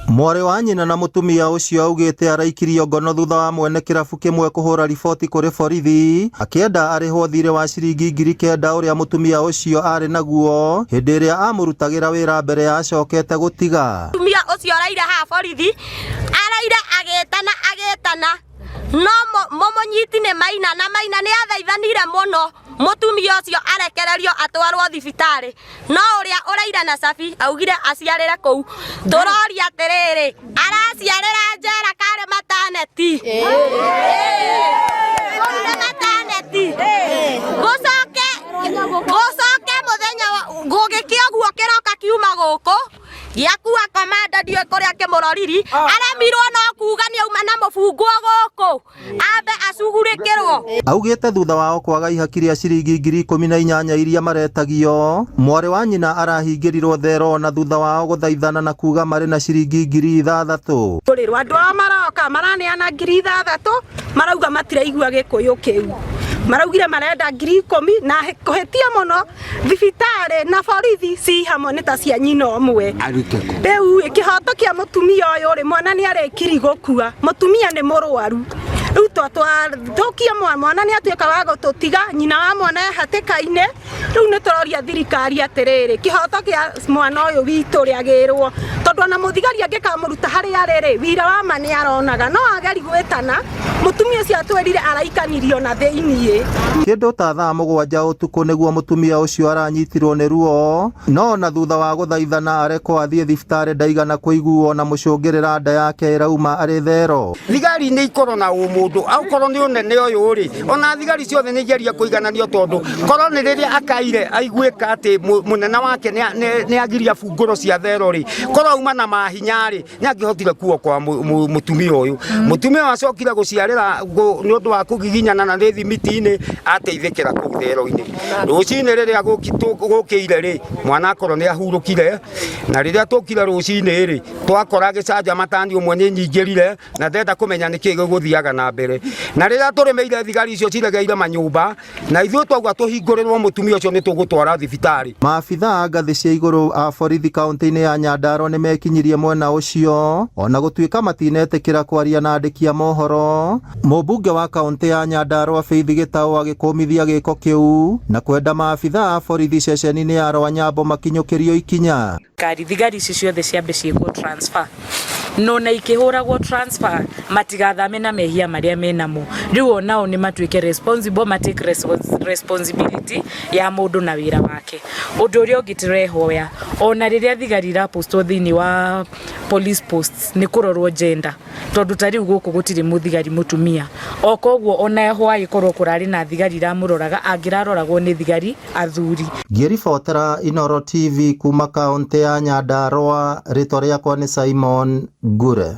Mwari wa nyina na mutumia ucio augite araikirio ngono thutha wa mwene kirabu kimwe kuhura riboti kuri borithi akienda arihwo thire wa ciringi 9,000 uria mutumia ucio ari naguo hindi iria amurutagira wira mbere ya acokete gutiga. Mutumia ucio araire ha borithi araire agitana no momonyiti ni maina na maina ni athaithanire muno mutumia ucio arekererio atwarwo thibitari no uria uraira na Safi augire aciarire kou turoria atiriri araciarira njera kare mataneti gucoke muthenya gugikioguo kiroka kiuma guku giakua komanda ndiwe kuria kimuroriri aremirwo no kuga ni auma na mubungu guku ambe acugurikirwo. Augite thutha wao kwaga ihaki ria ciringi 18,000 iria maretagio mwari wa nyina arahingirirwo thero na thutha wao guthaithana na kuga mari na ciringi 6,000. Turirwo andu maroka maraneana 6,000 marauga matiraigua gikuyu kiu maraugire marenda 10,000 na kuhetia muno thibitari na borithi ci hamwe ni ta cia nyina omwe riu ikihoto kia mutumia uyu ri mwana ni arekiri gukua mutumia ni murwaru riu twathukia mwana ni atuika wa gututiga nyina wa mwana hatikaine riu ni turoria thirikari atiriri kihoto kia mwana uyu witu riagirwo tondu na muthigari angikamuruta hari ariri wira wa mani aronaga no ageri gwetana mutumia ucio atwerire araikanirio na thiini kindu ta thaa 7 utuku niguo mutumia ucio aranyitirwo ni ruo no na thutha wa guthaithana areko athie thibitari ndaigana kuiguo na mucungirira nda yake irauma ari thero. Thigari ni ikoro na umundu aukorwo ni unene uyu ri ona thigari ciothe ni geria kuigananio tondu korwo ni riria akaire aiguika ati munene wake ni agiria bunguro cia thero ri korwo uma na mahinya ri ni angihotire kuo kwa mutumia uyu mutumia acokire guciarira ni undu wa kugiginyana na thimiti-ini ateithikira kuu thero-ini rucini riria gukire ri mwana akorwo ni ahurukire na riria tukire rucini ri twakora gicanja matani umwe ni nyingirire na ndenda kumenya niki guguthiaga na mbere na riria turimeire thigari icio ciregeire manyumba na ithuĩ twauga tuhingurirwo mutumia ucio ni tugutwara thibitari. Maabitha ngathi cia iguru a borithi kaunti-ini ya Nyandarua ni mekinyirie mwena ucio ona gutuika matinetikira kwaria na andiki a mohoro. Mubunge wa kaunti ya Nyandarua Faith Gitau agikumithia giko kiu na kwenda maabitha a borithi ceceni-ini ya Rwanyambo makinyukirio ikinya. Thigari ici ciothe ciambe ciĩkwo transfer no na ikihuragwo transfer matigathame na mehia maria menamo riu onao ni matuike responsible matake responsibility ya mundu na wira wake undu uria ungitirehoya ona riria thigari rapostwo thiini wa police posts ni kurorwo gender tondu tari guku gutiri muthigari mutumia okoguo ona eho agikorwo kurari na thigari ramuroraga angiraroragwo ni thigari athuri. Ngiribotera Inooro TV kuma kaunti ya Nyandarua ritwa riakwa ni Simon Gure.